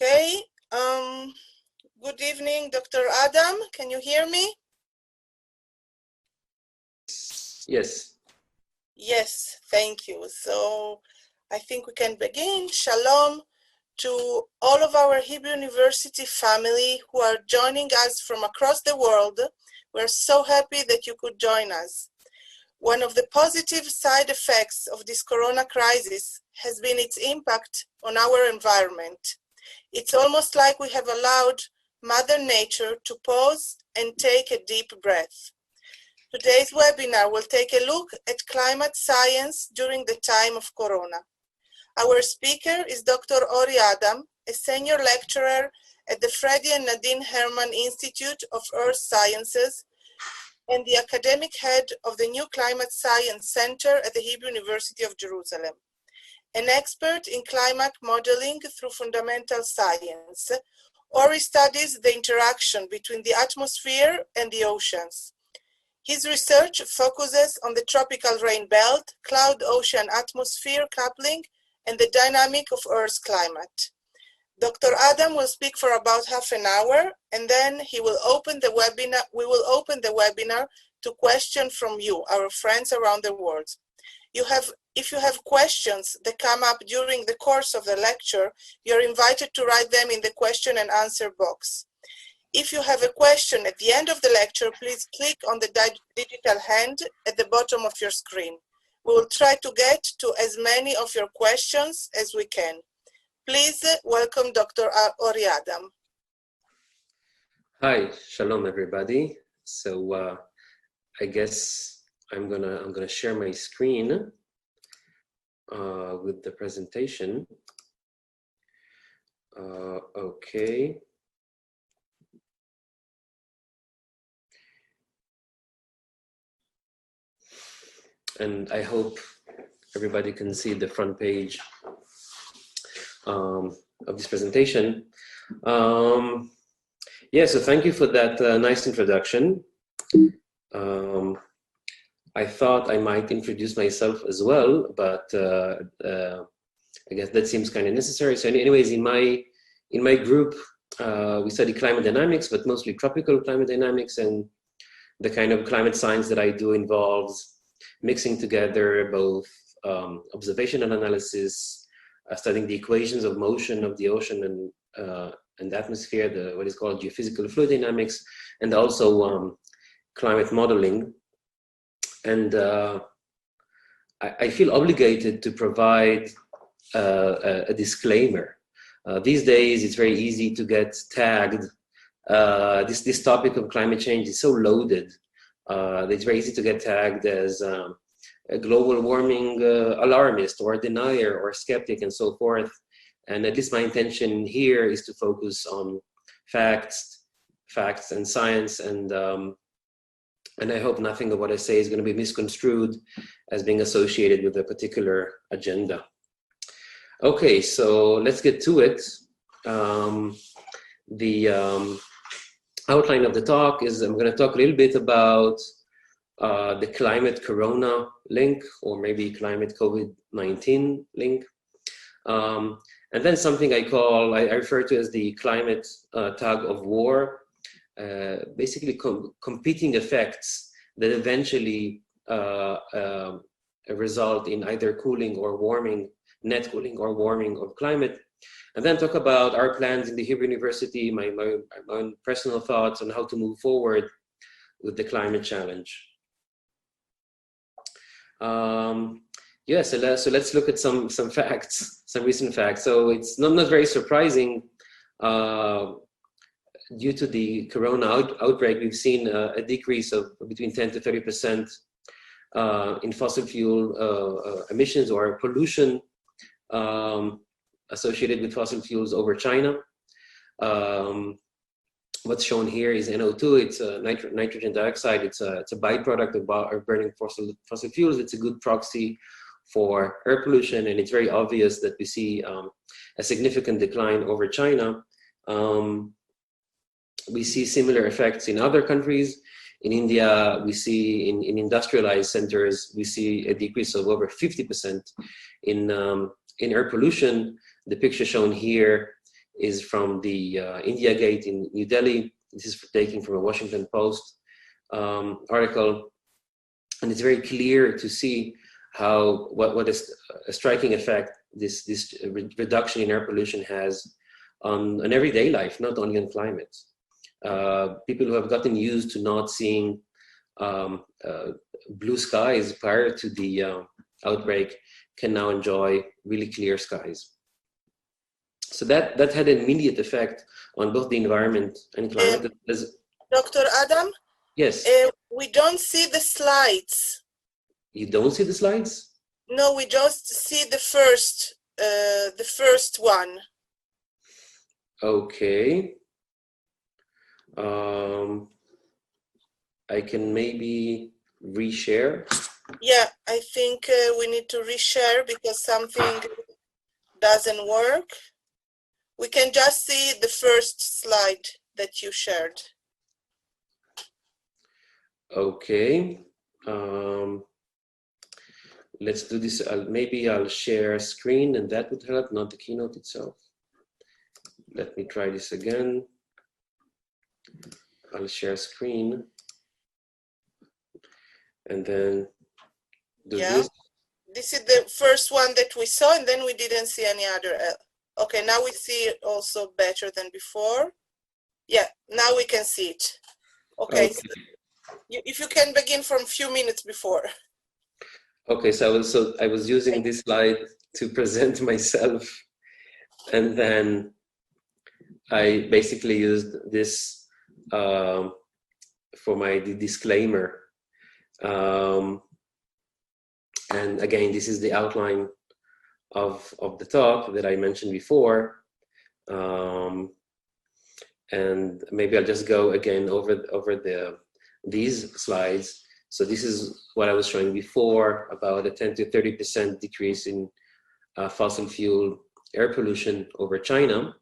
Okay. Good evening, Dr. Adam. Can you hear me? Yes. Yes, thank you. So I think we can begin. Shalom to all of our Hebrew University family who are joining us from across the world. We're so happy that you could join us. One of the positive side effects of this corona crisis has been its impact on our environment. It's almost like we have allowed Mother Nature to pause and take a deep breath. Today's webinar will take a look at climate science during the time of corona. Our speaker is Dr. Ori Adam, a senior lecturer at the Fredy and Nadine Herrmann Institute of Earth Sciences and the academic head of the New Climate Science Center at the Hebrew University of Jerusalem. An expert in climate modeling through fundamental science, Ori studies the interaction between the atmosphere and the oceans. His research focuses on the tropical rain belt, cloud-ocean-atmosphere coupling, and the dynamic of Earth's climate. Dr. Adam will speak for about half an hour, and then we will open the webinar to questions from you, our friends around the world. If you have questions that come up during the course of the lecture, you're invited to write them in the question and answer box. If you have a question at the end of the lecture, please click on the digital hand at the bottom of your screen. We will try to get to as many of your questions as we can. Please welcome Dr. Ori Adam. Hi, shalom everybody. So I guess I'm gonna share my screen with the presentation. Okay. And I hope everybody can see the front page of this presentation. Yeah, so thank you for that nice introduction. I thought I might introduce myself as well, but I guess that seems kind of necessary. So anyways, in my group, we study climate dynamics, but mostly tropical climate dynamics, and the kind of climate science that I do involves mixing together both observation and analysis, studying the equations of motion of the ocean and the atmosphere, what is called geophysical fluid dynamics, and also climate modeling. And I feel obligated to provide a disclaimer. These days, it's very easy to get tagged. This topic of climate change is so loaded that it's very easy to get tagged as a global warming alarmist or denier or skeptic and so forth. And at least my intention here is to focus on facts and science, and I hope nothing of what I say is going to be misconstrued as being associated with a particular agenda. Okay, so let's get to it. The outline of the talk is I'm going to talk a little bit about the climate corona link, or maybe climate COVID-19 link. And then something I refer to as the climate tug of war, basically competing effects that eventually result in either cooling or warming, net cooling or warming of climate. And then talk about our plans in the Hebrew University, my own personal thoughts on how to move forward with the climate challenge. Yeah, so let's look at some facts, some recent facts. So it's not very surprising. Due to the corona outbreak, we've seen a decrease of between 10 to 30% in fossil fuel emissions or pollution associated with fossil fuels over China. What's shown here is NO2. It's nitrogen dioxide. It's a byproduct of burning fossil fuels. It's a good proxy for air pollution, and it's very obvious that we see a significant decline over China. We see similar effects in other countries. In India, we see in industrialized centers, we see a decrease of over 50% in air pollution. The picture shown here is from the India Gate in New Delhi. This is taken from a Washington Post article, and it's very clear to see how what is a striking effect this reduction in air pollution has on everyday life, not only on climate. People who have gotten used to not seeing blue skies prior to the outbreak can now enjoy really clear skies. So that had an immediate effect on both the environment and climate. Dr. Adam? Yes. We don't see the slides. You don't see the slides? No, we just see the first one. Okay. I can maybe reshare. Yeah, I think we need to reshare because something doesn't work. We can just see the first slide that you shared. Okay. Let's do this. Maybe I'll share screen and that would help, not the keynote itself. Let me try this again. I'll share screen and then do this. This is the first one that we saw, and then we didn't see any other. Okay, now we see it also better than before. Yeah, now we can see it. Okay, so if you can begin from a few minutes before. Okay, so I was using this slide to present myself, and then I basically used this for my disclaimer. And again, this is the outline of the talk that I mentioned before. And maybe I'll just go again over these slides. So this is what I was showing before about a 10 to 30% decrease in fossil fuel air pollution over China.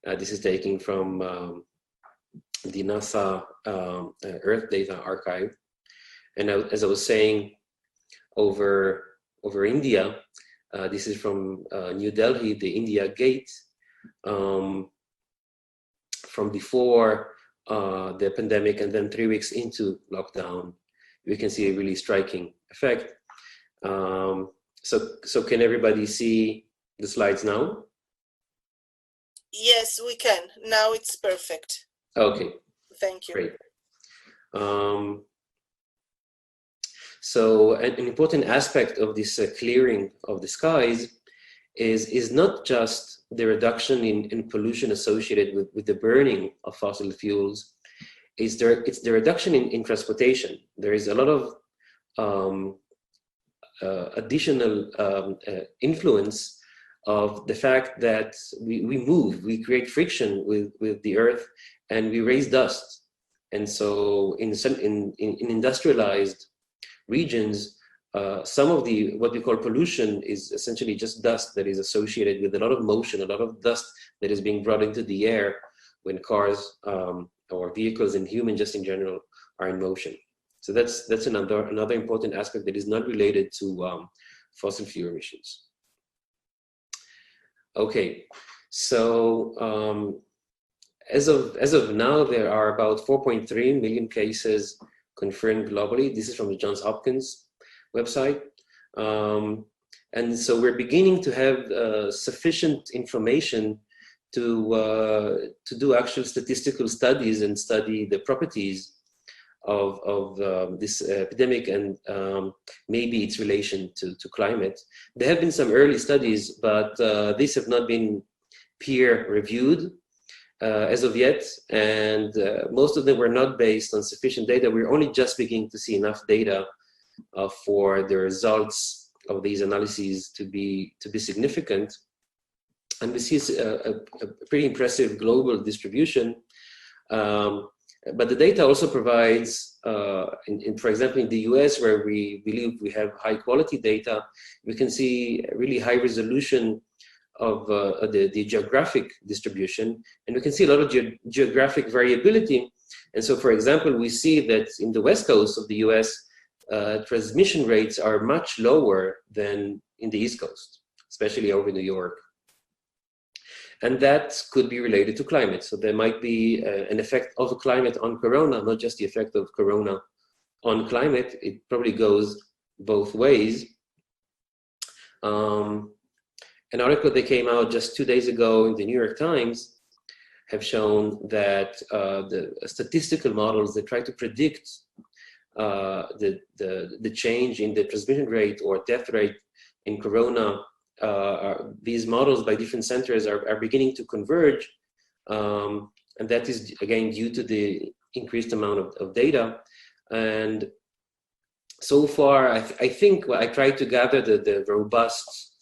This is taken from the NASA Earth Data Archive. And as I was saying, over India, this is from New Delhi, the India Gate. From before the pandemic and then 3 weeks into lockdown, we can see a really striking effect. So can everybody see the slides now? Yes, we can. Now it's perfect. Okay. Thank you. Great. So an important aspect of this clearing of the skies is not just the reduction in pollution associated with the burning of fossil fuels. It's the reduction in transportation. There is a lot of additional influence of the fact that we move, we create friction with the earth, and we raise dust. And so in industrialized regions, some of what we call pollution is essentially just dust that is associated with a lot of motion, a lot of dust that is being brought into the air when cars or vehicles and humans just in general are in motion. So that's another important aspect that is not related to fossil fuel emissions. Okay, so as of now, there are about 4.3 million cases confirmed globally. This is from the Johns Hopkins website. And so we're beginning to have sufficient information to do actual statistical studies and study the properties of this epidemic and maybe its relation to climate. There have been some early studies, but these have not been peer reviewed as of yet, and most of them were not based on sufficient data. We're only just beginning to see enough data for the results of these analyses to be significant. And we see a pretty impressive global distribution. But the data also provides, for example, in the US, where we believe we have high quality data, we can see really high resolution of the geographic distribution. And we can see a lot of geographic variability. And so, for example, we see that in the West Coast of the US, transmission rates are much lower than in the East Coast, especially over New York. And that could be related to climate. So there might be an effect of climate on corona, not just the effect of corona on climate. It probably goes both ways. An article that came out just 2 days ago in the New York Times have shown that the statistical models that try to predict the change in the transmission rate or death rate in corona, these models by different centers are beginning to converge, and that is again due to the increased amount of data. And so far, I think I tried to gather the robust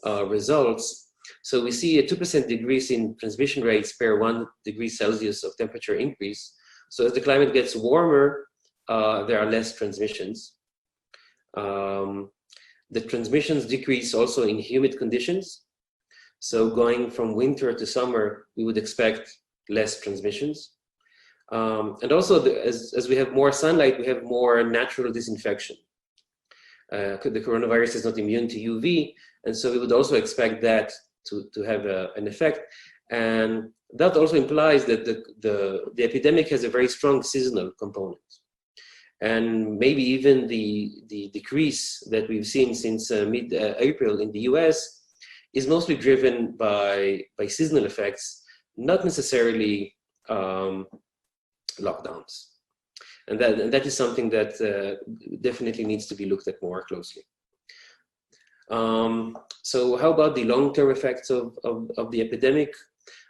results. So we see a 2% decrease in transmission rates per 1 degree Celsius of temperature increase. So as the climate gets warmer, there are less transmissions. The transmissions decrease also in humid conditions. So going from winter to summer, we would expect less transmissions. And also, as we have more sunlight, we have more natural disinfection. The coronavirus is not immune to UV, and so we would also expect that to have an effect. And that also implies that the epidemic has a very strong seasonal component. And maybe even the decrease that we've seen since mid-April in the US is mostly driven by seasonal effects, not necessarily lockdowns. And that is something that definitely needs to be looked at more closely. So how about the long-term effects of the epidemic?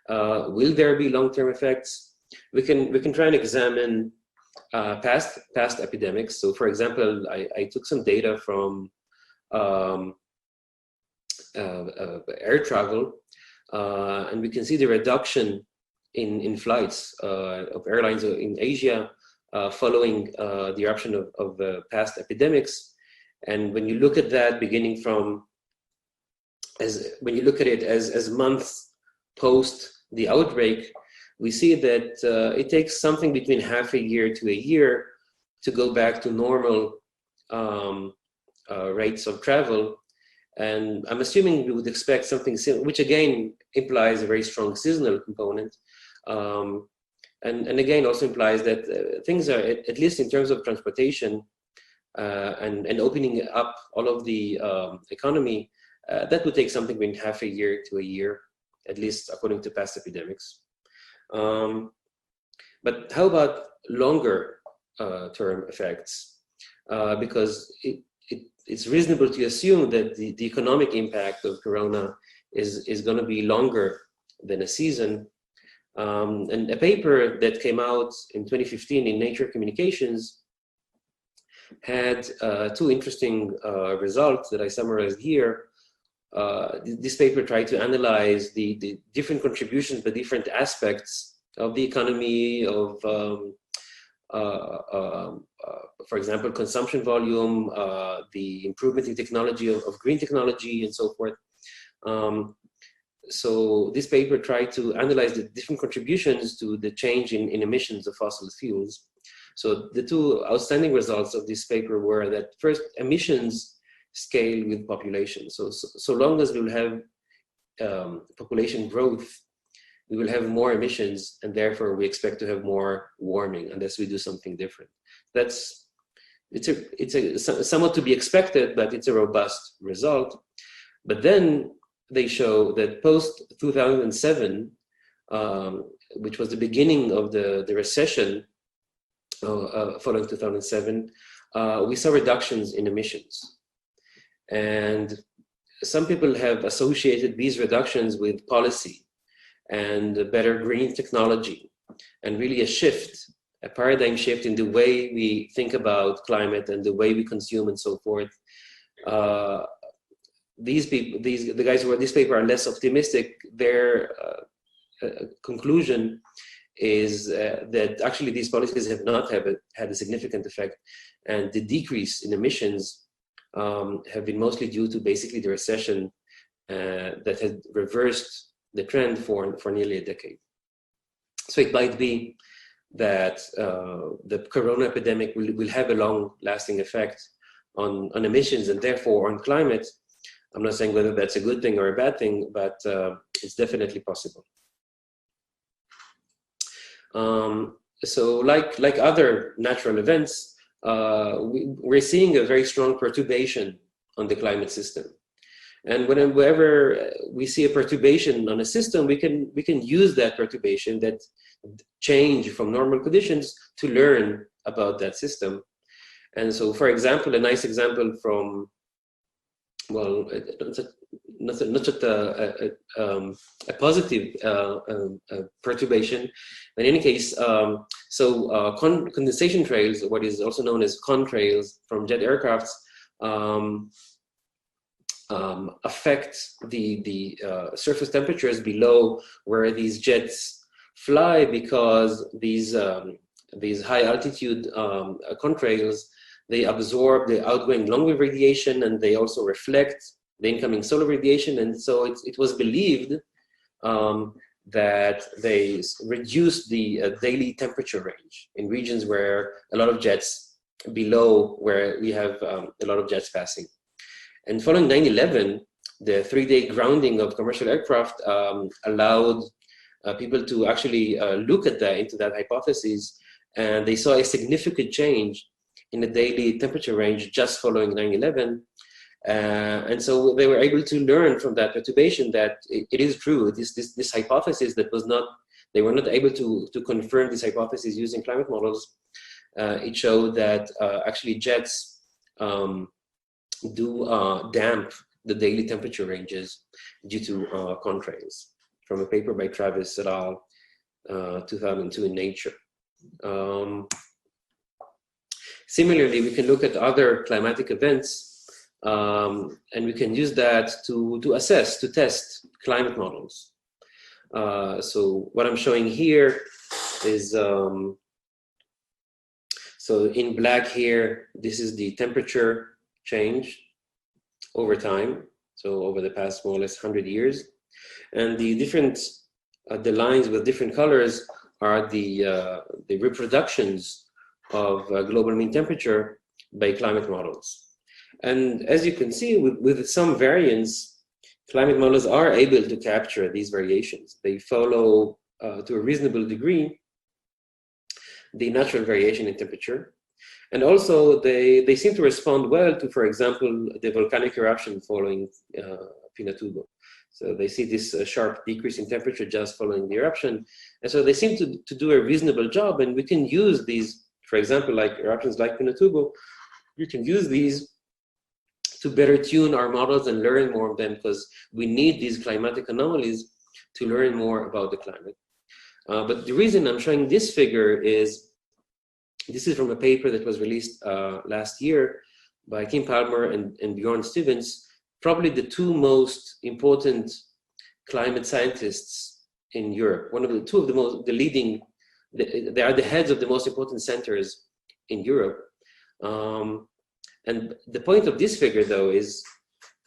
Will there be long-term effects? We can try and examine past epidemics. So for example, I took some data from air travel, and we can see the reduction in flights of airlines in Asia following the eruption of past epidemics. And when you look at that beginning from, when you look at it as months post the outbreak, we see that it takes something between half a year to a year to go back to normal rates of travel. And I'm assuming we would expect something similar, which again implies a very strong seasonal component. And again also implies that things are, at least in terms of transportation and opening up all of the economy, that would take something between half a year to a year, at least according to past epidemics. But how about longer term effects? Because it's reasonable to assume that the economic impact of corona is going to be longer than a season. And a paper that came out in 2015 in Nature Communications had two interesting results that I summarized here. This paper tried to analyze the different contributions, the different aspects of the economy, of, for example, consumption volume, the improvement in technology of green technology, and so forth. So this paper tried to analyze the different contributions to the change in emissions of fossil fuels. So the two outstanding results of this paper were that first, emissions scale with population. So long as we will have population growth, we will have more emissions, and therefore we expect to have more warming unless we do something different. It's somewhat to be expected, but it's a robust result. But then they show that post 2007, which was the beginning of the recession following 2007, we saw reductions in emissions. And some people have associated these reductions with policy and better green technology, and really a paradigm shift in the way we think about climate and the way we consume and so forth. The guys who wrote this paper are less optimistic. Their conclusion is that actually these policies have not had a significant effect, and the decrease in emissions have been mostly due to basically the recession that had reversed the trend for nearly a decade. So it might be that the corona epidemic will have a long-lasting effect on emissions and therefore on climate. I'm not saying whether that's a good thing or a bad thing, but it's definitely possible. So like other natural events, we're seeing a very strong perturbation on the climate system. And whenever we see a perturbation on a system, we can use that perturbation, that change from normal conditions, to learn about that system. And so, for example, a nice example from, well, not just a positive perturbation, but in any case, condensation trails, what is also known as contrails from jet aircrafts, affect the surface temperatures below where these jets fly, because these high altitude contrails, they absorb the outgoing long-wave radiation, and they also reflect the incoming solar radiation. And so it was believed that they reduced the daily temperature range in regions where a lot of jets, below where we have a lot of jets passing. And following 9/11, the 3-day grounding of commercial aircraft allowed people to actually look at into that hypothesis, and they saw a significant change in the daily temperature range just following 9/11. And so they were able to learn from that perturbation that it is true. This hypothesis that they were not able to confirm this hypothesis using climate models. It showed that actually jets do damp the daily temperature ranges due to contrails, from a paper by Travis et al. 2002 in Nature. Similarly, we can look at other climatic events, and we can use that to test climate models. So what I'm showing here is, so in black here, this is the temperature change over time, so over the past more or less 100 years. And the different, the lines with different colors are the reproductions of global mean temperature by climate models. And as you can see, with some variance, climate models are able to capture these variations. They follow, to a reasonable degree, the natural variation in temperature. And also, they seem to respond well to, for example, the volcanic eruption following Pinatubo. So they see this sharp decrease in temperature just following the eruption. And so they seem to do a reasonable job, and we can use these, for example, like eruptions like Pinatubo, you can use these to better tune our models and learn more of them, because we need these climatic anomalies to learn more about the climate. But the reason I'm showing this figure is, this is from a paper that was released last year by Kim Palmer and Bjorn Stevens, probably the two most important climate scientists in Europe. The leading, they are the heads of the most important centers in Europe. And the point of this figure, though, is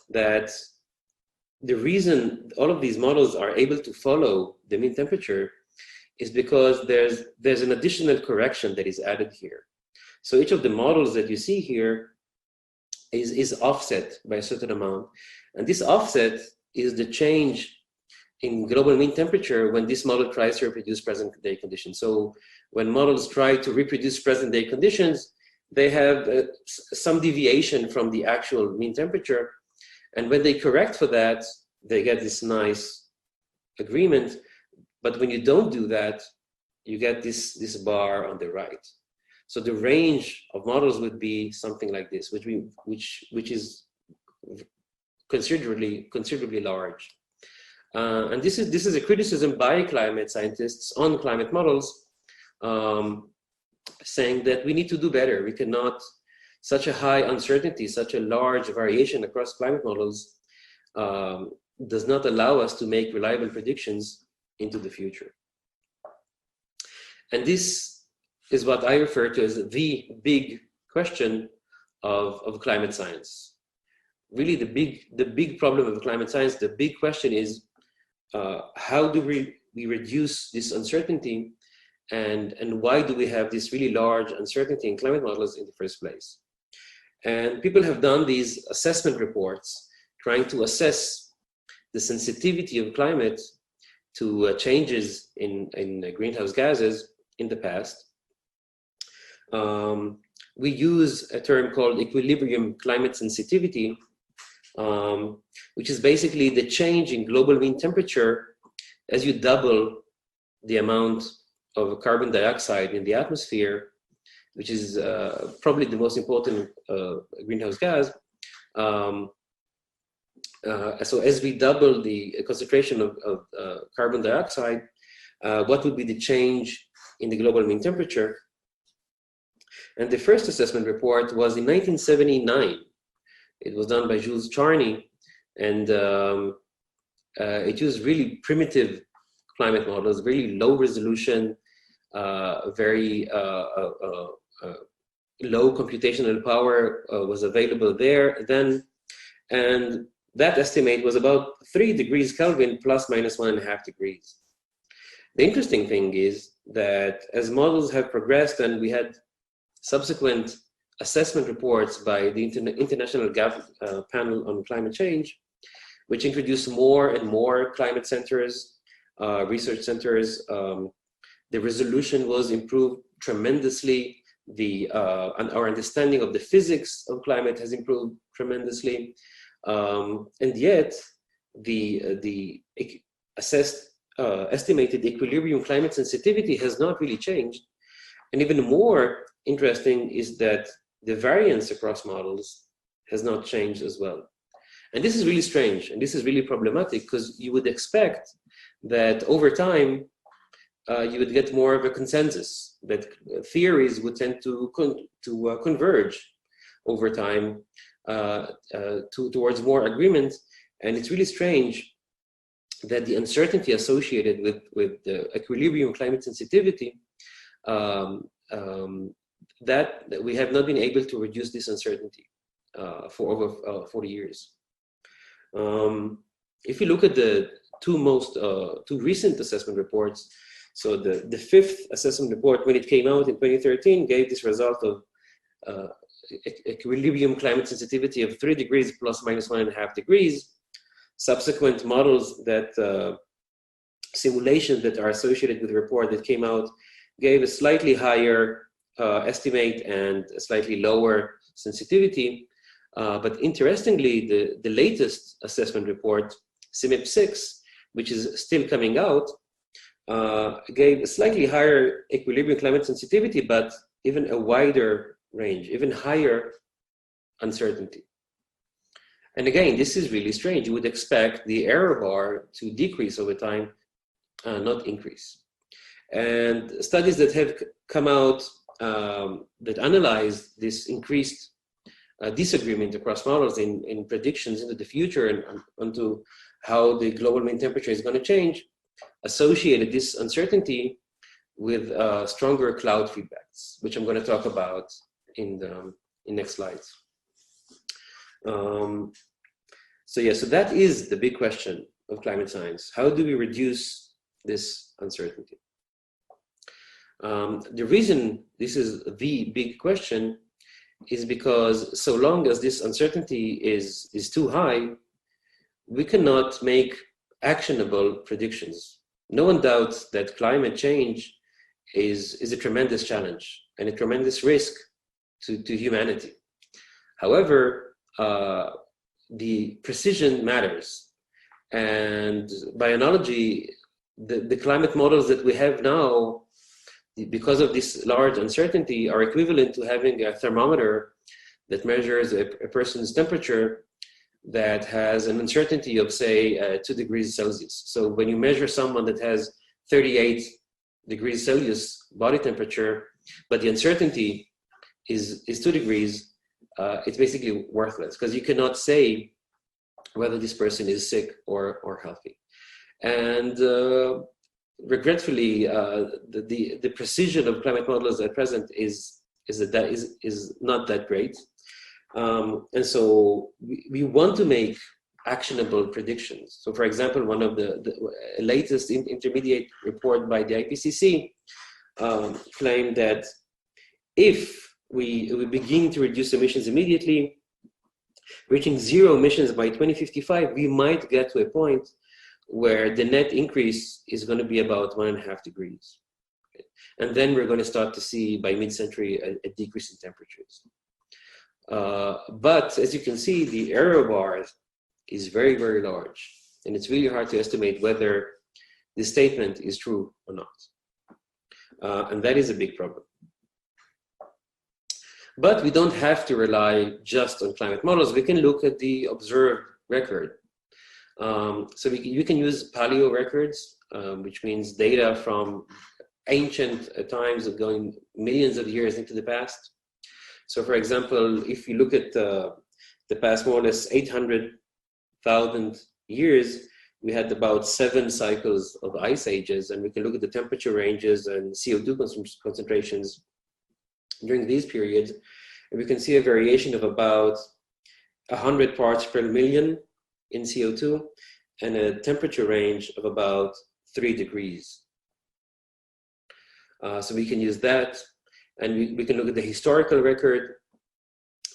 that the reason all of these models are able to follow the mean temperature is because there's an additional correction that is added here. So each of the models that you see here is offset by a certain amount. And this offset is the change in global mean temperature when this model tries to reproduce present day conditions. So when models try to reproduce present day conditions, they have some deviation from the actual mean temperature. And when they correct for that, they get this nice agreement. But when you don't do that, you get this bar on the right. So the range of models would be something like this, which is considerably large. And this is a criticism by climate scientists on climate models, saying that we need to do better. We cannot, such a high uncertainty, such a large variation across climate models does not allow us to make reliable predictions into the future. And this is what I refer to as the big question of climate science. Really the big problem of climate science, the big question is, how do we reduce this uncertainty, and why do we have this really large uncertainty in climate models in the first place? And people have done these assessment reports trying to assess the sensitivity of climate to changes in greenhouse gases in the past. We use a term called equilibrium climate sensitivity, which is basically the change in global mean temperature as you double the amount of carbon dioxide in the atmosphere, which is probably the most important greenhouse gas. So as we double the concentration of carbon dioxide, what would be the change in the global mean temperature? And the first assessment report was in 1979. It was done by Jules Charney, and it used really primitive climate models, really low resolution, very low computational power was available there then, and that estimate was about 3 degrees Kelvin plus minus 1.5 degrees. The interesting thing is that as models have progressed and we had subsequent assessment reports by the International Panel on Climate Change, which introduced more and more climate centers, research centers, the resolution was improved tremendously. And our understanding of the physics of climate has improved tremendously. And yet, the assessed estimated equilibrium climate sensitivity has not really changed. And even more interesting is that the variance across models has not changed as well. And this is really strange, and this is really problematic, because you would expect that over time, you would get more of a consensus, that theories would tend to converge over time towards more agreement. And it's really strange that the uncertainty associated with the equilibrium climate sensitivity, that we have not been able to reduce this uncertainty for over 40 years. If you look at the two recent assessment reports, so the fifth assessment report, when it came out in 2013, gave this result of equilibrium climate sensitivity of 3 degrees plus minus 1.5 degrees. Subsequent models that simulations that are associated with the report that came out gave a slightly higher estimate and a slightly lower sensitivity. But interestingly, the latest assessment report, CMIP 6, which is still coming out, gave a slightly higher equilibrium climate sensitivity, but even a wider range, even higher uncertainty. And again, this is really strange. You would expect the error bar to decrease over time, not increase. And studies that have come out that analyze this increased disagreement across models in predictions into the future and onto how the global mean temperature is going to change, associated this uncertainty with stronger cloud feedbacks, which I'm going to talk about in next slides. So that is the big question of climate science. How do we reduce this uncertainty? The reason this is the big question is because so long as this uncertainty is too high, we cannot make actionable predictions. No one doubts that climate change is a tremendous challenge and a tremendous risk to humanity. However, the precision matters. And by analogy, the climate models that we have now, because of this large uncertainty, are equivalent to having a thermometer that measures a person's temperature that has an uncertainty of, say, 2 degrees Celsius. So when you measure someone that has 38 degrees Celsius body temperature, but the uncertainty is 2 degrees, it's basically worthless, because you cannot say whether this person is sick or healthy. And regretfully, the precision of climate models at present is not that great. And so we want to make actionable predictions. So for example, one of the latest intermediate report by the IPCC claimed that if we begin to reduce emissions immediately, reaching zero emissions by 2055, we might get to a point where the net increase is going to be about 1.5 degrees. And then we're going to start to see by mid-century a decrease in temperatures. But as you can see, the error bar is very, very large. And it's really hard to estimate whether this statement is true or not. And that is a big problem. But we don't have to rely just on climate models. We can look at the observed record. So you can use paleo records, which means data from ancient times of going millions of years into the past. So for example, if you look at the past more or less 800,000 years, we had about 7 cycles of ice ages, and we can look at the temperature ranges and CO2 concentrations during these periods, and we can see a variation of about 100 parts per million in CO2 and a temperature range of about 3 degrees. So we can use that, and we can look at the historical record,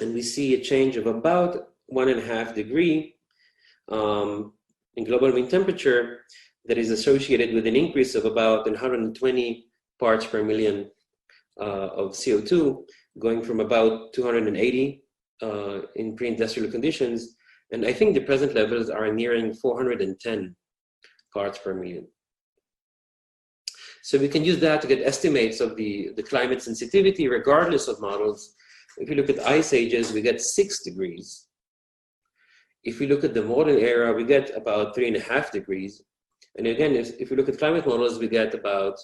and we see a change of about 1.5 degree in global mean temperature that is associated with an increase of about 120 parts per million of CO2, going from about 280 in pre-industrial conditions, and I think the present levels are nearing 410 parts per million. So we can use that to get estimates of the climate sensitivity regardless of models. If you look at ice ages, we get 6 degrees. If we look at the modern era, we get about 3.5 degrees. And again, if we look at climate models, we get about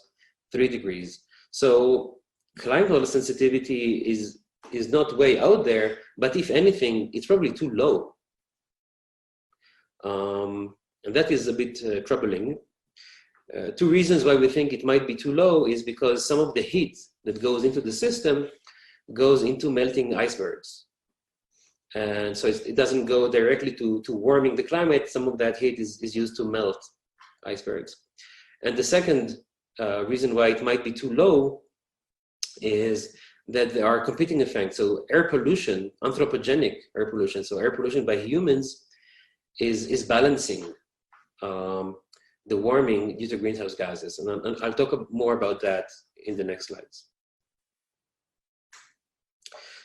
3 degrees. So climate model sensitivity is not way out there, but if anything, it's probably too low. And that is a bit troubling. 2 reasons why we think it might be too low is because some of the heat that goes into the system goes into melting icebergs. And so it doesn't go directly to warming the climate. Some of that heat is used to melt icebergs. And the second reason why it might be too low is that there are competing effects. So air pollution, anthropogenic air pollution, so air pollution by humans is balancing the warming due to greenhouse gases. And I'll talk more about that in the next slides.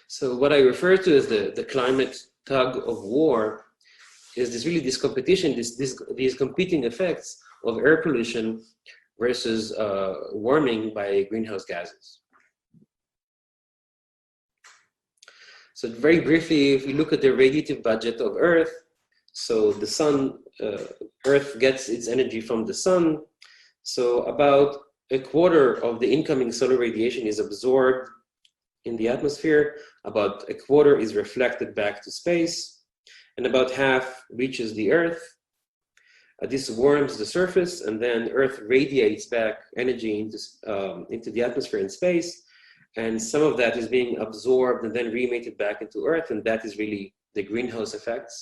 So what I refer to as the climate tug of war is this competition, these competing effects of air pollution versus warming by greenhouse gases. So very briefly, if we look at the radiative budget of Earth, so the sun, Earth gets its energy from the sun. So about 1/4 of the incoming solar radiation is absorbed in the atmosphere, about 1/4 is reflected back to space, and about half reaches the Earth. This warms the surface, and then Earth radiates back energy into the atmosphere and space, and some of that is being absorbed and then re-emitted back into Earth, and that is really the greenhouse effects.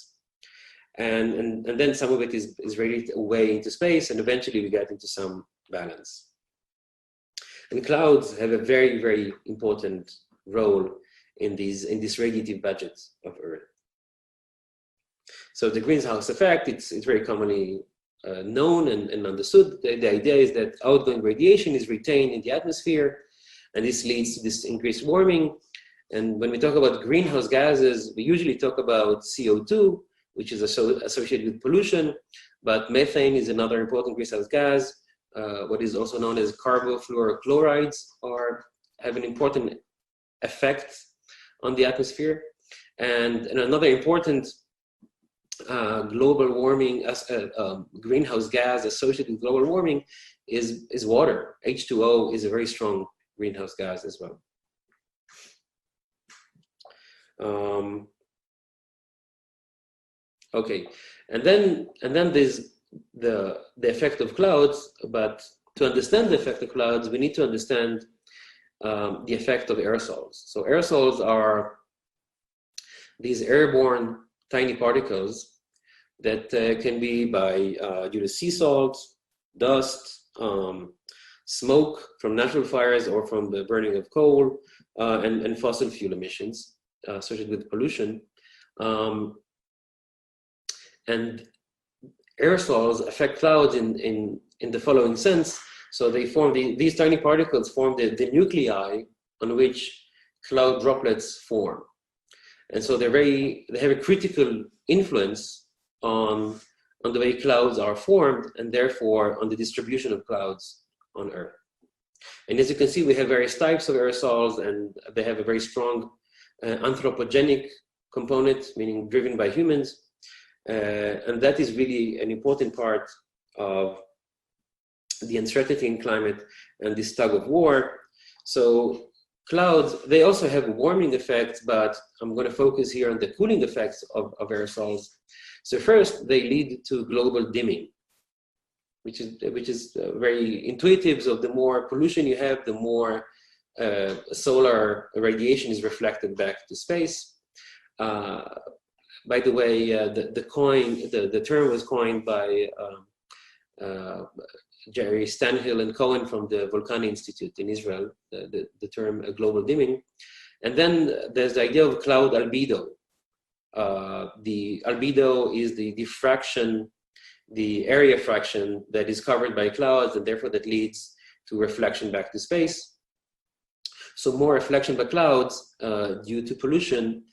And then some of it is radiated away into space, and eventually we get into some balance. And clouds have a very, very important role in this radiative budget of Earth. So the greenhouse effect, it's very commonly known and understood. The idea is that outgoing radiation is retained in the atmosphere, and this leads to this increased warming. And when we talk about greenhouse gases, we usually talk about CO2, which is associated with pollution, but methane is another important greenhouse gas. What is also known as carbofluorochlorides have an important effect on the atmosphere. And another important global warming, greenhouse gas associated with global warming is water. H2O is a very strong greenhouse gas as well. Okay, and then there's the effect of clouds, but to understand the effect of clouds, we need to understand the effect of aerosols. So aerosols are these airborne tiny particles that can be due to sea salt, dust, smoke from natural fires or from the burning of coal, and fossil fuel emissions associated with pollution. And aerosols affect clouds in the following sense. So they form, these tiny particles form the nuclei on which cloud droplets form. And so they have a critical influence on the way clouds are formed, and therefore on the distribution of clouds on Earth. And as you can see, we have various types of aerosols, and they have a very strong anthropogenic component, meaning driven by humans. And that is really an important part of the uncertainty in climate and this tug of war. So clouds, they also have warming effects, but I'm going to focus here on the cooling effects of aerosols. So first, they lead to global dimming, which is very intuitive. So the more pollution you have, the more solar radiation is reflected back to space. By the way, the term was coined by Jerry Stanhill and Cohen from the Volcano Institute in Israel, the term global dimming. And then there's the idea of cloud albedo. The albedo is the diffraction, the area fraction that is covered by clouds, and therefore that leads to reflection back to space. So more reflection by clouds due to pollution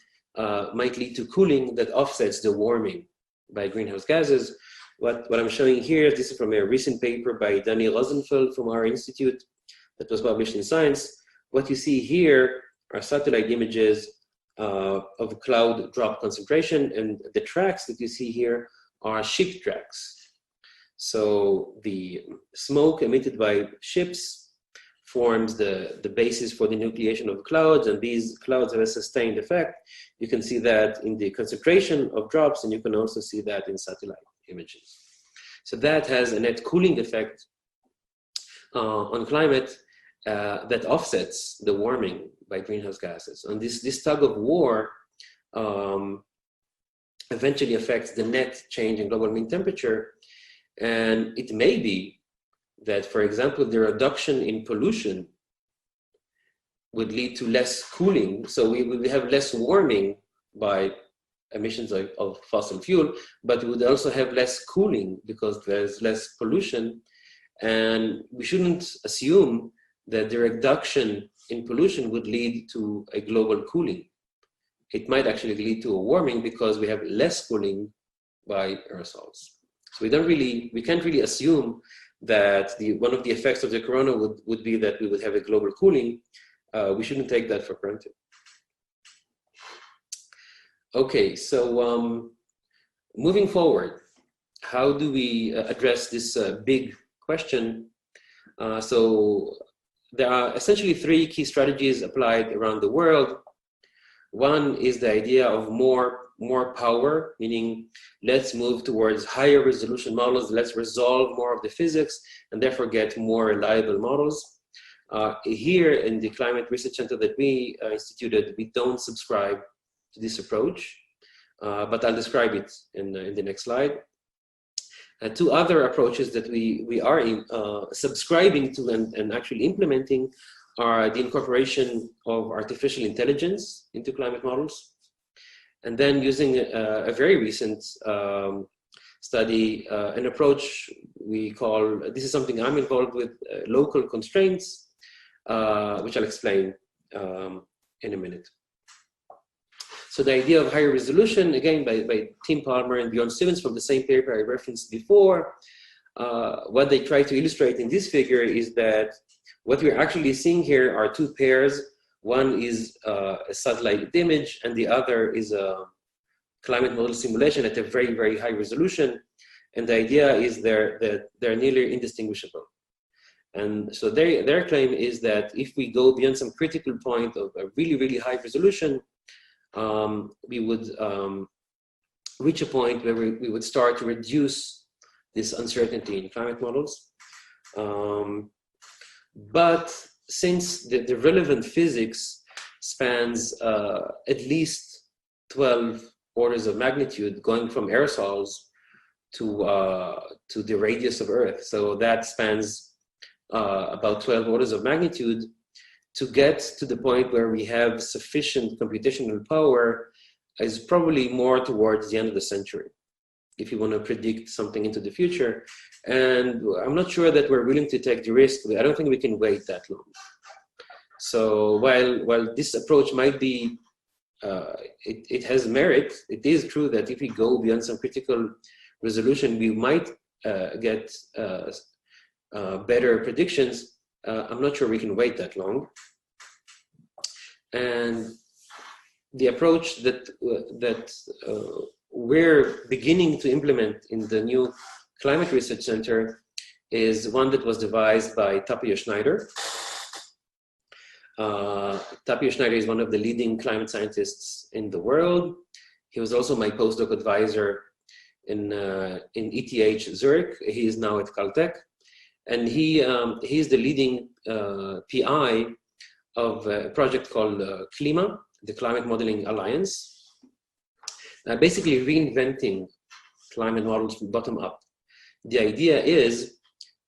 might lead to cooling that offsets the warming by greenhouse gases. What I'm showing here, this is from a recent paper by Danny Rosenfeld from our institute that was published in Science. What you see here are satellite images of cloud drop concentration, and the tracks that you see here are ship tracks. So the smoke emitted by ships forms the basis for the nucleation of clouds, and these clouds have a sustained effect. You can see that in the concentration of drops, and you can also see that in satellite images. So that has a net cooling effect on climate that offsets the warming by greenhouse gases. And this tug of war eventually affects the net change in global mean temperature. And it may be that, for example, the reduction in pollution would lead to less cooling. So we would have less warming by emissions of fossil fuel, but we would also have less cooling because there's less pollution. And we shouldn't assume that the reduction in pollution would lead to a global cooling. It might actually lead to a warming because we have less cooling by aerosols. So we can't really assume that one of the effects of the corona would be that we would have a global cooling. We shouldn't take that for granted. Okay, so moving forward, how do we address this big question? So there are essentially three key strategies applied around the world. One is the idea of more power, meaning let's move towards higher resolution models, let's resolve more of the physics, and therefore get more reliable models. Here in the Climate Research Center that we instituted, we don't subscribe to this approach, but I'll describe it in the next slide. Two other approaches that we are subscribing to and actually implementing are the incorporation of artificial intelligence into climate models, and then using a very recent study, an approach we call, this is something I'm involved with, local constraints, which I'll explain in a minute. So the idea of higher resolution, again, by Tim Palmer and Bjorn Stevens from the same paper I referenced before, what they try to illustrate in this figure is that what we're actually seeing here are two pairs. One is a satellite image, and the other is a climate model simulation at a very, very high resolution. And the idea is that they're nearly indistinguishable. And so their claim is that if we go beyond some critical point of a really, really high resolution, we would reach a point where we would start to reduce this uncertainty in climate models. But since the relevant physics spans at least 12 orders of magnitude, going from aerosols to the radius of Earth, so that spans about 12 orders of magnitude, to get to the point where we have sufficient computational power is probably more towards the end of the century, if you want to predict something into the future. And I'm not sure that we're willing to take the risk. I don't think we can wait that long. So while this approach might be, it has merit, it is true that if we go beyond some critical resolution, we might get better predictions. I'm not sure we can wait that long. And the approach that we're beginning to implement in the new Climate Research Center is one that was devised by Tapio Schneider. Tapio Schneider is one of the leading climate scientists in the world. He was also my postdoc advisor in ETH Zurich. He is now at Caltech. And he's the leading PI of a project called CLIMA, the Climate Modeling Alliance, basically reinventing climate models from bottom up. The idea is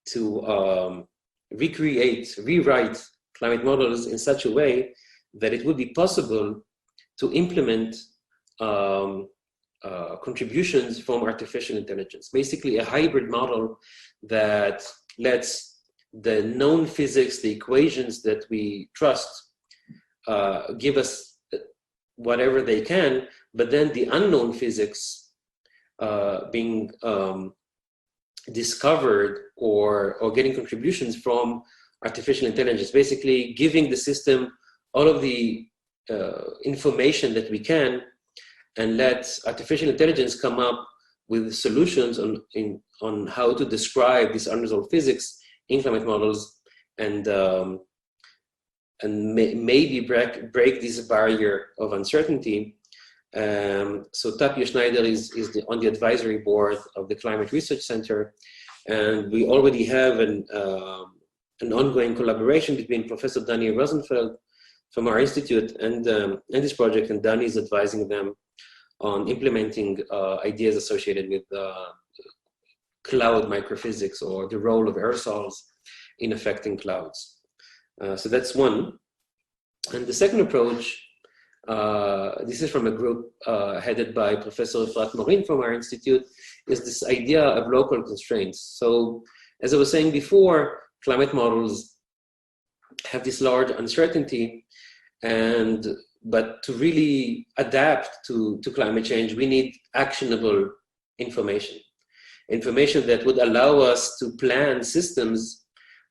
to rewrite climate models in such a way that it would be possible to implement contributions from artificial intelligence, basically a hybrid model that lets the known physics, the equations that we trust, give us whatever they can, but then the unknown physics being discovered or getting contributions from artificial intelligence, basically giving the system all of the information that we can, and let artificial intelligence come up with solutions on how to describe this unresolved physics in climate models, and maybe break this barrier of uncertainty. So Tapio Schneider is on the advisory board of the Climate Research Center, and we already have an ongoing collaboration between Professor Danny Rosenfeld from our institute and this project, and Danny is advising them on implementing ideas associated with cloud microphysics, or the role of aerosols in affecting clouds. So that's one. And the second approach, this is from a group headed by Professor Efrat Morin from our institute, is this idea of local constraints. So as I was saying before, climate models have this large uncertainty, but to really adapt to climate change, we need actionable information that would allow us to plan systems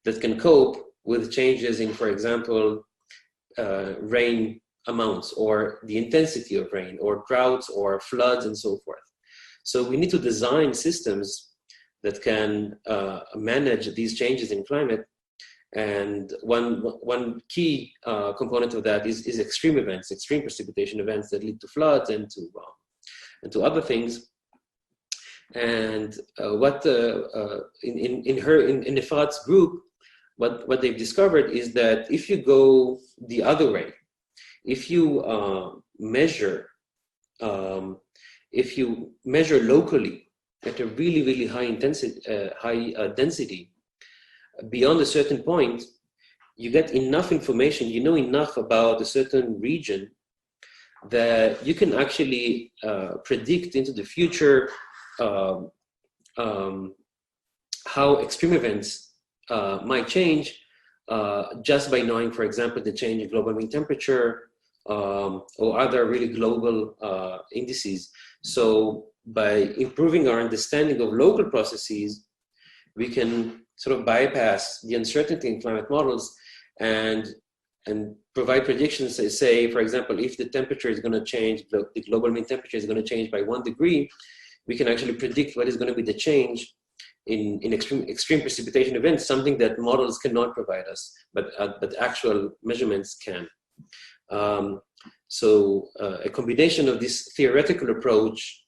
that can cope with changes in, for example, rain amounts, or the intensity of rain, or droughts, or floods, and so forth. So we need to design systems that can manage these changes in climate. And one key component of that is extreme events, extreme precipitation events that lead to floods and to other things. And what in Efrat's group, what they've discovered is that if you go the other way, if you measure locally at a really high intensity, density, beyond a certain point, you get enough information, you know enough about a certain region that you can actually predict into the future how extreme events might change just by knowing, for example, the change in global mean temperature or other really global indices. So by improving our understanding of local processes, we can sort of bypass the uncertainty in climate models and provide predictions that say, for example, if the temperature is going to change, the global mean temperature is going to change by 1 degree, we can actually predict what is going to be the change in extreme precipitation events, something that models cannot provide us, but actual measurements can. So a combination of this theoretical approach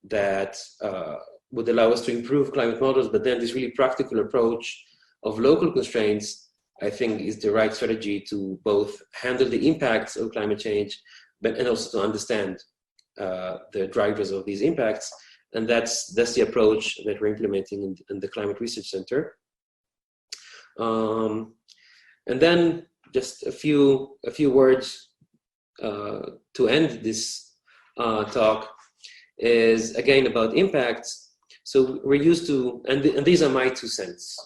that would allow us to improve climate models, but then this really practical approach of local constraints, I think, is the right strategy to both handle the impacts of climate change, and also to understand the drivers of these impacts. And that's the approach that we're implementing in the Climate Research Center. And then just a few words to end this talk is again about impacts. So we're used to, and these are my 2 cents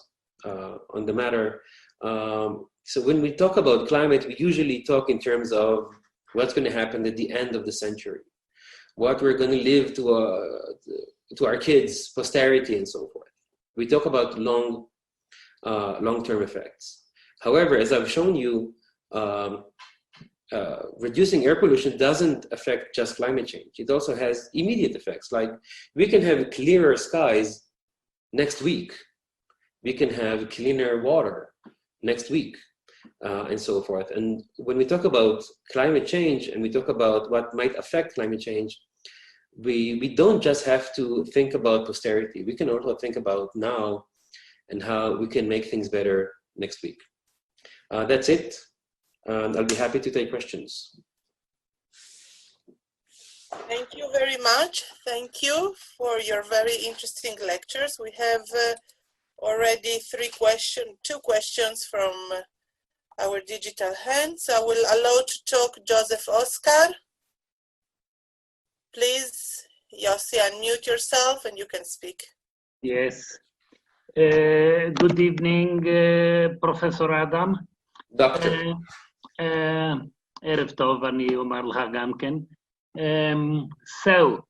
on the matter. So when we talk about climate, we usually talk in terms of what's going to happen at the end of the century, what we're going to leave to our kids, posterity, and so forth. We talk about long-term effects. However, as I've shown you, reducing air pollution doesn't affect just climate change. It also has immediate effects. Like we can have clearer skies next week. We can have cleaner water next week, and so forth. And when we talk about climate change and we talk about what might affect climate change, we don't just have to think about posterity. We can also think about now and how we can make things better next week. That's it. I'll be happy to take questions. Thank you very much. Thank you for your very interesting lectures. We have already 2 questions from our digital hands. I will allow to talk Joseph Oscar. Please, Yossi, unmute yourself and you can speak. Yes. Good evening, Professor Adam. Doctor. ערב טוב, אני אומר לך גם כן. So,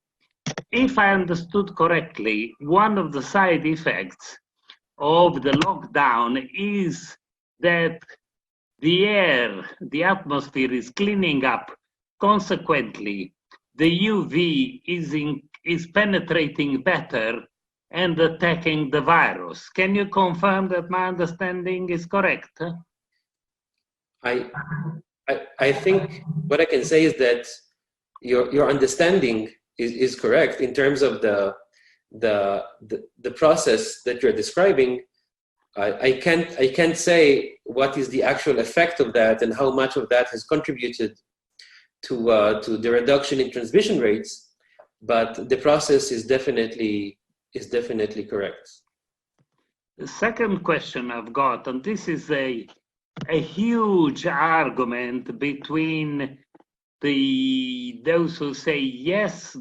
if I understood correctly, one of the side effects of the lockdown is that the air, the atmosphere is cleaning up. Consequently, the UV is penetrating better and attacking the virus. Can you confirm that my understanding is correct? I think what I can say is that your understanding is correct in terms of the process that you're describing. I can't say what is the actual effect of that and how much of that has contributed to the reduction in transmission rates, but the process is definitely correct. The second question I've got, and this is a huge argument between those who say yes,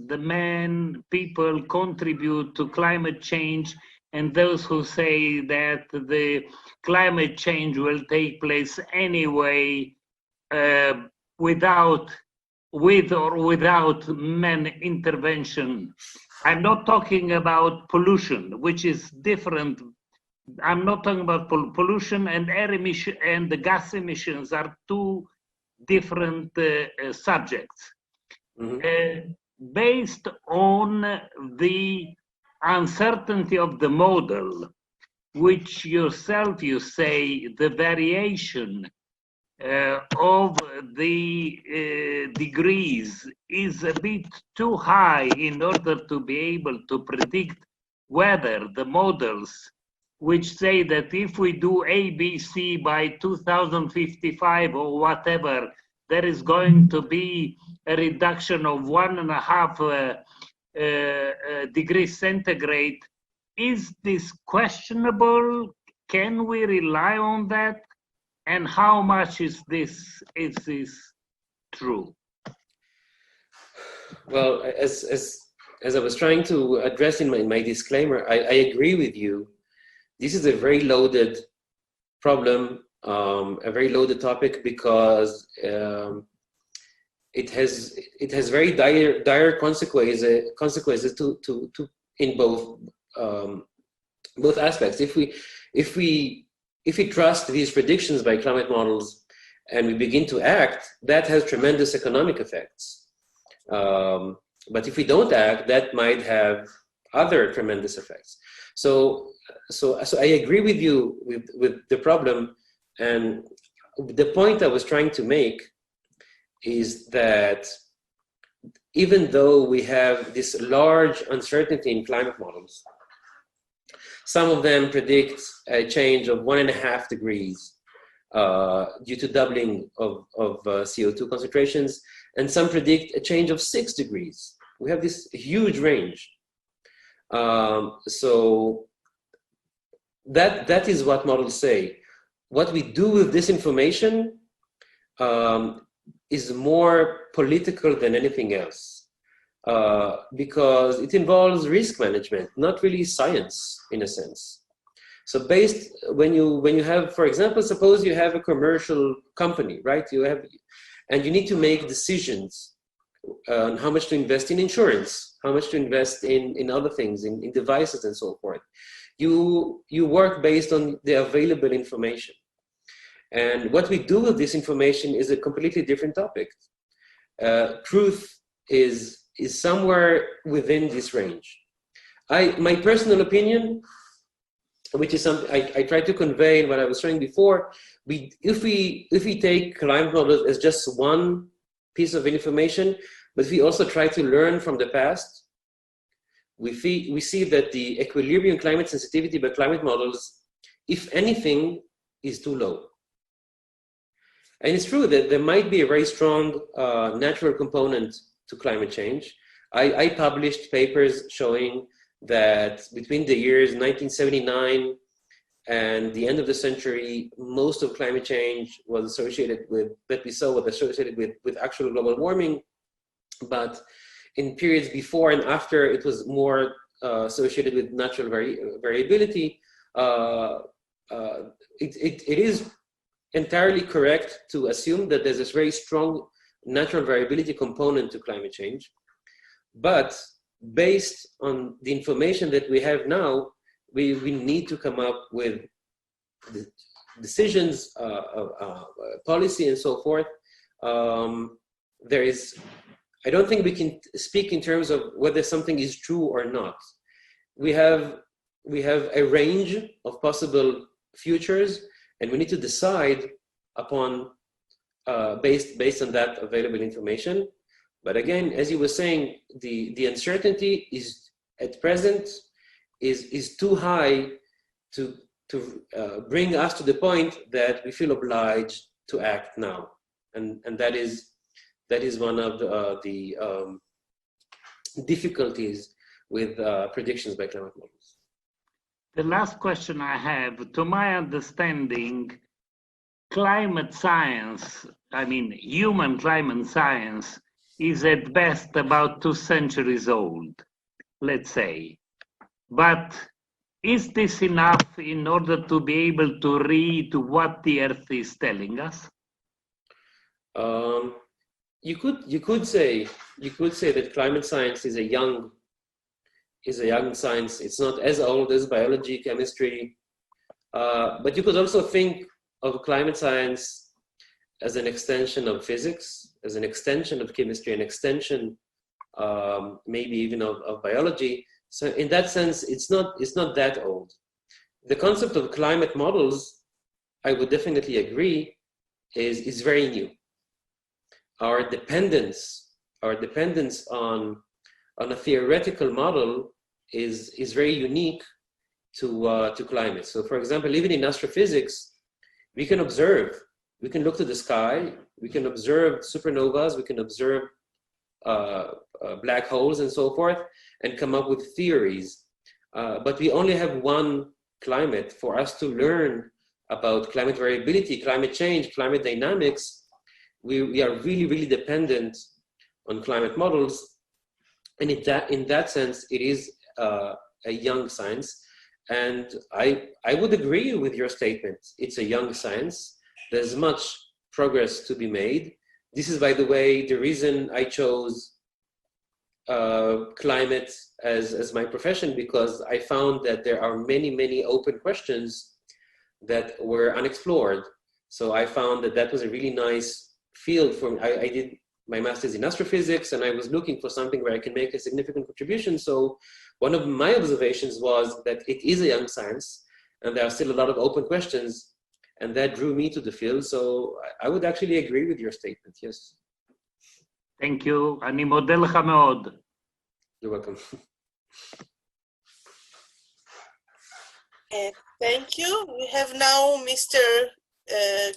people contribute to climate change, and those who say that the climate change will take place anyway, with or without man intervention. I'm not talking about pollution, which is different. I'm not talking about pollution and air emission, and the gas emissions are 2 different subjects. Mm-hmm. Based on the uncertainty of the model, which yourself you say the variation of the degrees is a bit too high in order to be able to predict whether the models which say that if we do ABC by 2055 or whatever, there is going to be a reduction of 1.5 degrees centigrade. Is this questionable? Can we rely on that? And how much is this true? Well, as I was trying to address in my disclaimer, I agree with you. This is a very loaded problem, a very loaded topic, because it has very dire consequences to in both aspects. If we trust these predictions by climate models and we begin to act, that has tremendous economic effects. But if we don't act, that might have other tremendous effects. So I agree with you with the problem, and the point I was trying to make is that even though we have this large uncertainty in climate models, some of them predict a change of 1.5 degrees due to doubling of CO2 concentrations, and some predict a change of 6 degrees. We have this huge range. So that is what models say. What we do with this information is more political than anything else. because it involves risk management, not really science in a sense. So when you have, for example, suppose you have a commercial company, right? And you need to make decisions on how much to invest in insurance, how much to invest in other things, in devices and so forth. You work based on the available information. And what we do with this information is a completely different topic. Truth is somewhere within this range. My personal opinion, which is something I tried to convey in what I was showing before, if we take climate models as just one piece of information, but we also try to learn from the past, we see that the equilibrium climate sensitivity by climate models, if anything, is too low. And it's true that there might be a very strong natural component to climate change. I published papers showing that between the years 1979 and the end of the century, most of climate change was associated with, that we saw was associated with actual global warming. But in periods before and after, it was more associated with natural variability. It is entirely correct to assume that there's this very strong natural variability component to climate change. But based on the information that we have now, we need to come up with decisions, policy, and so forth. I don't think we can speak in terms of whether something is true or not. We have a range of possible futures, and we need to decide upon based on that available information. But again, as you were saying, the uncertainty is at present is too high to bring us to the point that we feel obliged to act now, and that is one of the difficulties with predictions by climate models. The last question I have, to my understanding, climate science, I mean human climate science, is at best about 2 centuries old, let's say. But is this enough in order to be able to read what the Earth is telling us? You could say that climate science is a young science. It's not as old as biology, chemistry, but you could also think of climate science as an extension of physics, as an extension of chemistry, an extension maybe even of biology. So in that sense, it's not that old. The concept of climate models, I would definitely agree, is very new. Our dependence on a theoretical model is very unique to climate. So for example, even in astrophysics, we can observe, we can look to the sky, we can observe supernovas, we can observe black holes and so forth, and come up with theories. But we only have one climate. For us to learn about climate variability, climate change, climate dynamics, we are really, really dependent on climate models. And in that sense, it is a young science. And I would agree with your statement. It's a young science. There's much progress to be made. This is, by the way, the reason I chose climate as my profession, because I found that there are many, many open questions that were unexplored. So I found that was a really nice field for me. I did my master's in astrophysics, and I was looking for something where I can make a significant contribution. So one of my observations was that it is a young science, and there are still a lot of open questions, and that drew me to the field. So I would actually agree with your statement, yes. Thank you. אני מודה לך מאוד. You're welcome. Thank you. We have now Mr.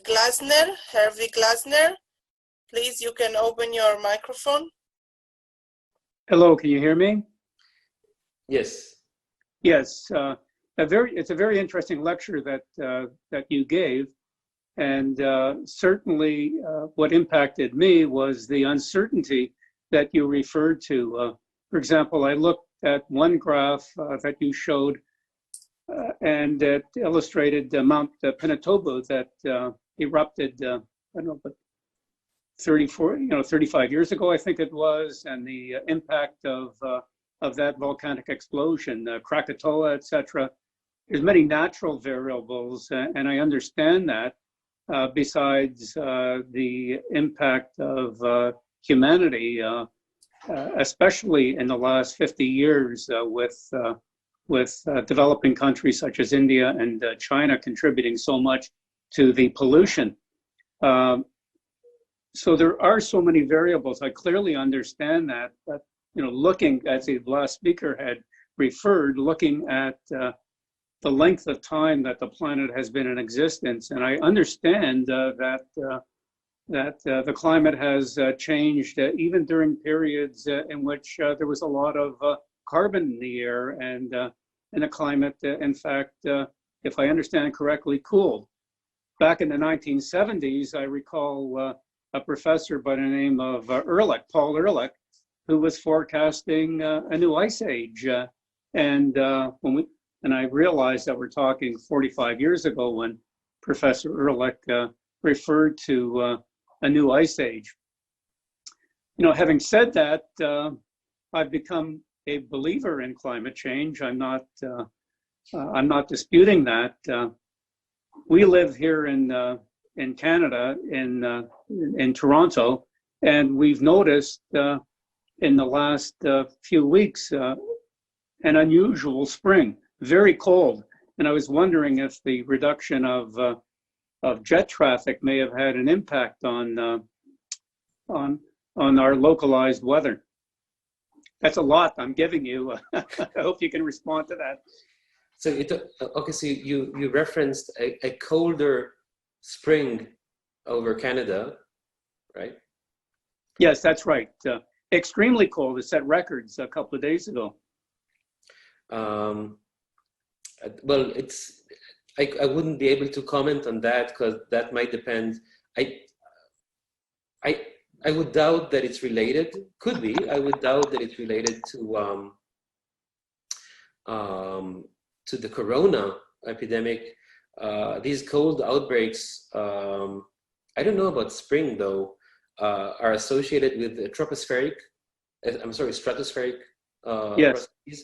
Glasner, Hervé Glasner. Please, you can open your microphone. Hello, can you hear me? Yes. Yes, it's a very interesting lecture that you gave, and certainly what impacted me was the uncertainty that you referred to. For example, I looked at one graph that you showed, and it illustrated Mount Pinatubo that erupted, I don't know, but 35 years ago, I think it was, and the impact of that volcanic explosion, Krakatoa, etc. There's many natural variables, and I understand that. Besides the impact of humanity, especially in the last 50 years, with developing countries such as India and China contributing so much to the pollution. So there are so many variables. I clearly understand that, but looking, as the last speaker had referred, looking at the length of time that the planet has been in existence, and I understand that the climate has changed even during periods in which there was a lot of carbon in the air, and the climate, in fact, if I understand correctly, cooled. Back in the 1970s, I recall a professor by the name of Paul Ehrlich, who was forecasting a new ice age. And I realized that we're talking 45 years ago when Professor Ehrlich referred to a new ice age. Having said that, I've become a believer in climate change. I'm not disputing that. We live here in Canada, in Toronto, and we've noticed in the last few weeks an unusual spring, very cold. And I was wondering if the reduction of jet traffic may have had an impact on our localized weather. That's a lot I'm giving you. I hope you can respond to that. So so you referenced a colder spring over Canada, right? Yes, that's right. Extremely cold. It set records a couple of days ago. Well, I wouldn't be able to comment on that because that might depend. I would doubt that it's related. Could be. I would doubt that it's related to the corona epidemic. These cold outbreaks, I don't know about spring though, are associated with stratospheric yes. processes.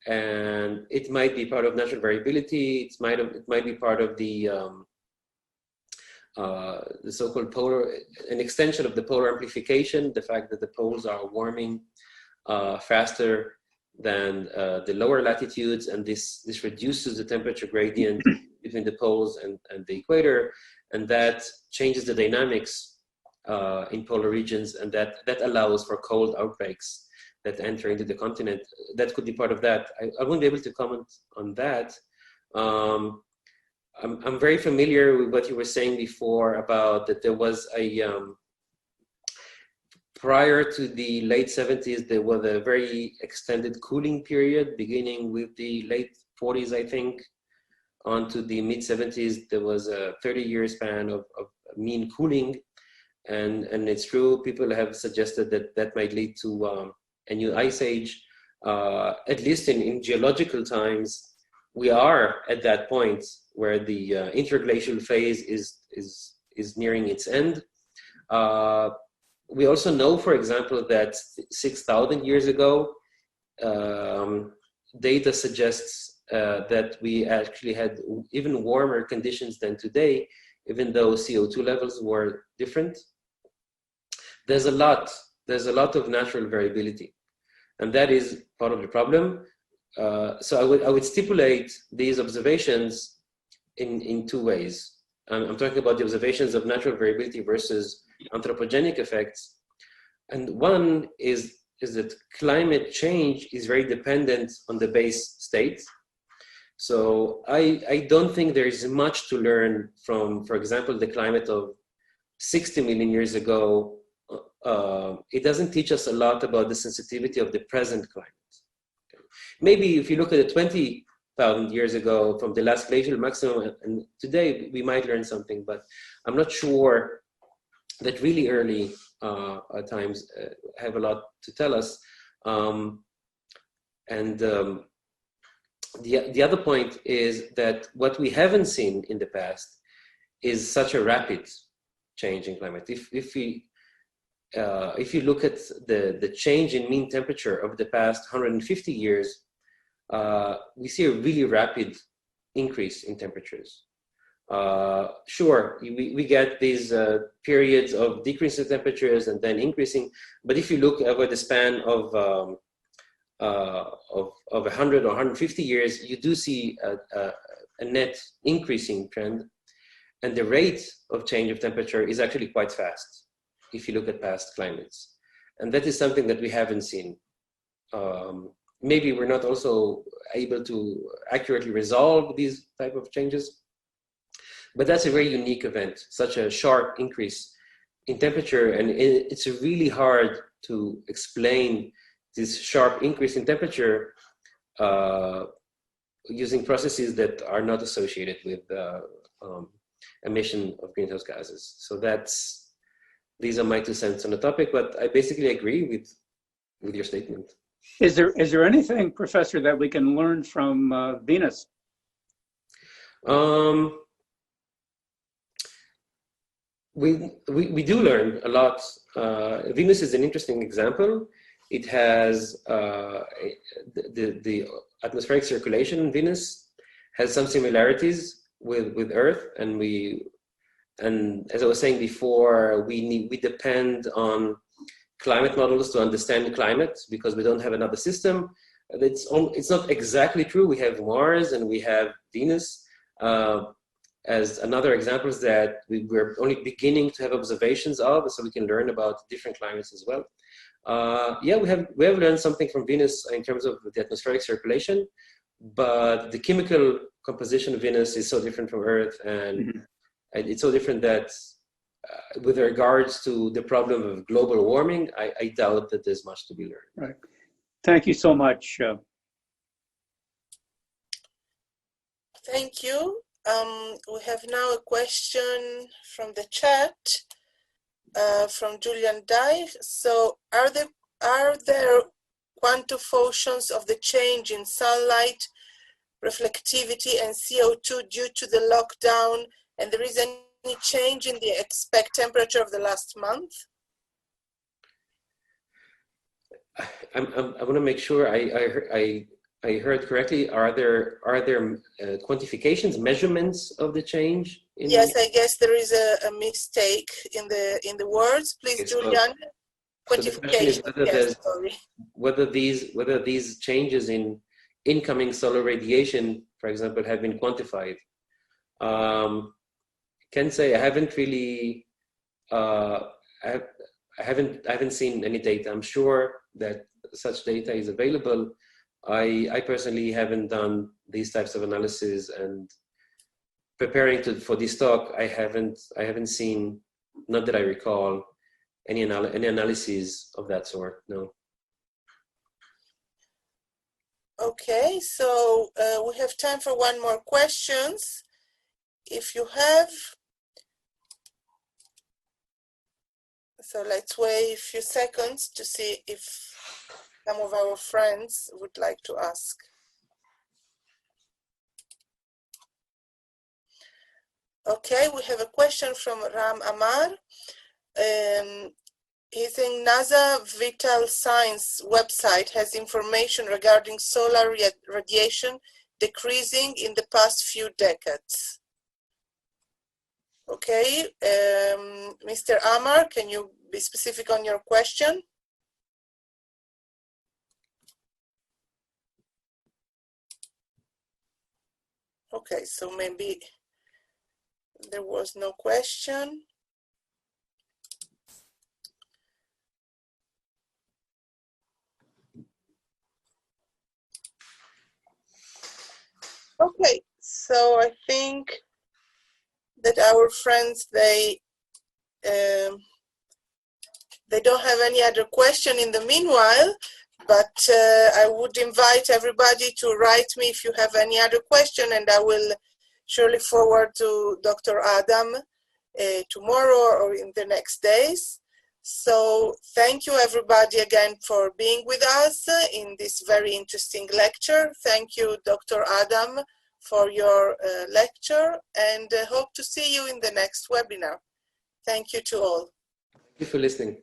And it might be part of natural variability. It might be part of the so-called an extension of the polar amplification, the fact that the poles are warming faster than the lower latitudes, and this reduces the temperature gradient between the poles and the equator, and that changes the dynamics in polar regions, and that allows for cold outbreaks that enter into the continent. That could be part of that. I won't be able to comment on that. I'm very familiar with what you were saying before about that there was prior to the late 70s, there was a very extended cooling period beginning with the late 40s, I think, on to the mid 70s. There was a 30-year span of mean cooling. And it's true, people have suggested that might lead to a new ice age. At least in geological times, we are at that point where the interglacial phase is nearing its end. We also know, for example, that 6,000 years ago, data suggests that we actually had even warmer conditions than today, even though CO2 levels were different. There's a lot of natural variability, and that is part of the problem. So I would stipulate these observations in two ways. I'm talking about the observations of natural variability versus anthropogenic effects. And one is that climate change is very dependent on the base state. So I don't think there is much to learn from, for example, the climate of 60 million years ago. It doesn't teach us a lot about the sensitivity of the present climate. Maybe if you look at the 20,000 years ago from the last glacial maximum and today, we might learn something, but I'm not sure that really early times have a lot to tell us. The other point is that what we haven't seen in the past is such a rapid change in climate. If you look at the change in mean temperature of the past 150 years, we see a really rapid increase in temperatures. Sure, we get these periods of decreasing temperatures and then increasing, but if you look over the span of 100 or 150 years, you do see a net increasing trend, and the rate of change of temperature is actually quite fast if you look at past climates, and that is something that we haven't seen. Maybe we're not also able to accurately resolve these type of changes, but that's a very unique event, such a sharp increase in temperature, and it's really hard to explain this sharp increase in temperature using processes that are not associated with emission of greenhouse gases. So these are my 2 cents on the topic, but I basically agree with your statement. Is there anything, Professor, that we can learn from Venus? We do learn a lot. Venus is an interesting example. It has the atmospheric circulation in Venus has some similarities with Earth, and as I was saying before, we depend on climate models to understand climate because we don't have another system. It's not exactly true. We have Mars and we have Venus as another examples that we're only beginning to have observations of, so we can learn about different climates as well. Yeah, we have learned something from Venus in terms of the atmospheric circulation, but the chemical composition of Venus is so different from Earth, and it's so different that with regards to the problem of global warming, I doubt that there's much to be learned. Right. Thank you so much. Thank you. We have now a question from the chat. From Julian Dye. So are there quantifications of the change in sunlight, reflectivity, and CO2 due to the lockdown, and there is any change in the expected temperature of the last month? I want to make sure I heard correctly. Are there quantifications, measurements of the change? Yes, I guess there is a mistake in the words. Please, okay, Julian. Quantification. Whether these changes in incoming solar radiation, for example, have been quantified. Can say I haven't really. I haven't seen any data. I'm sure that such data is available. I personally haven't done these types of analysis, and preparing for this talk, I haven't seen, not that I recall, any analyses of that sort. No. Okay, so we have time for one more questions. If you have, so let's wait a few seconds to see if some of our friends would like to ask. Okay, we have a question from Ram Amar. He's saying NASA Vital Signs website has information regarding solar radiation decreasing in the past few decades. Okay, Mr. Amar, can you be specific on your question? Okay, so maybe there was no question. Okay, so I think that our friends, they don't have any other question in the meanwhile, but I would invite everybody to write me if you have any other question, and I will surely forward to Dr. Adam tomorrow or in the next days. So thank you everybody again for being with us in this very interesting lecture. Thank you, Dr. Adam, for your lecture, and hope to see you in the next webinar. Thank you to all. Thank you for listening.